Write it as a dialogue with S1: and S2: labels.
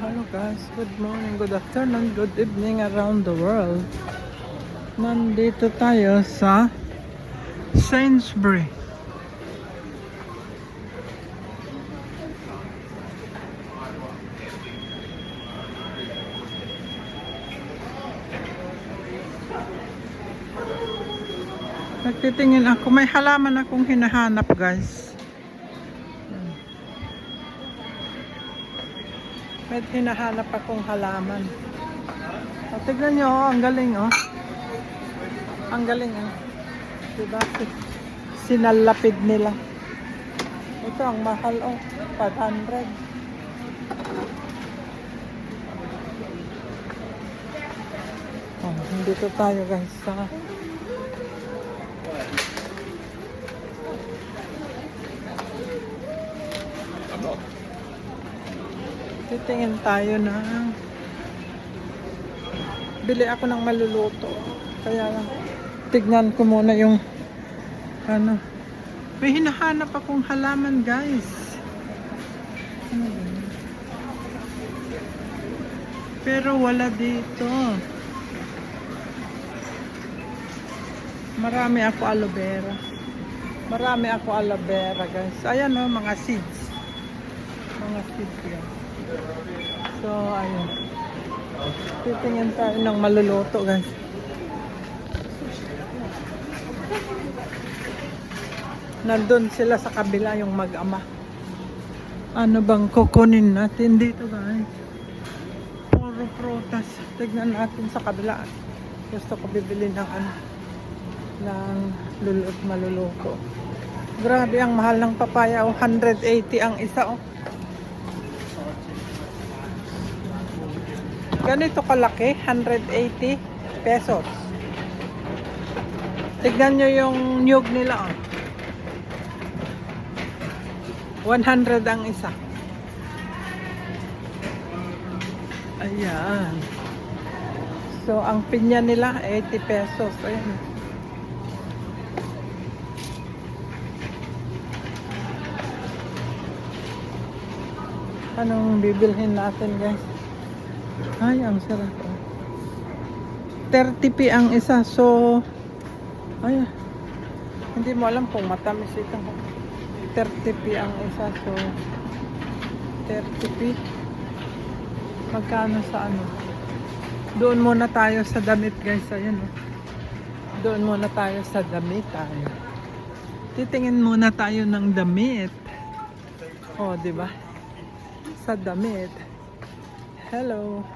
S1: Hello guys, good morning, good afternoon, good evening around the world. Nandito tayo sa Sainsbury. Nagtitingin ako, may halaman akong hinahanap guys. May hinahanap akong halaman. O, tignan nyo, oh, ang galing oh. Ang galing oh. Diba? Sinalapid nila. Ito ang mahal oh. 500. Oh, dito tayo guys sa titingin tayo ng bili ako ng maluluto. Kaya lang tignan ko muna yung ano. May hinahanap akong halaman guys. Ano ba yun? Pero wala dito. Marami ako aloe vera. Marami ako aloe vera guys. Ayan o, mga seeds. Mga seeds yan. So, ayun. Titingin tayo ng maluluto guys. Nandun sila sa kabila yung mag-ama. Ano bang kukunin natin dito guys? Puro prutas. Tignan natin sa kabila. Gusto ko bibili ng ano, ng maluluto. Grabe ang mahal ng papaya. 180 ang isa oh. Ganito kalaki, 180 pesos. Tignan nyo yung nyug nila oh. 100 ang isa. Ayan. So, ang pinya nila, 80 pesos. Ayan. Anong bibilhin natin, guys? Ay, ang sarap. 30p ang isa. So, ay, hindi mo alam kung matamis ito. 30p ang isa. So, 30p. Magkano sa ano? Doon muna tayo sa damit, guys. Ayan, oh. Doon muna tayo sa damitan. Titingin muna tayo ng damit. Oh, di ba? Sa damit. Hello.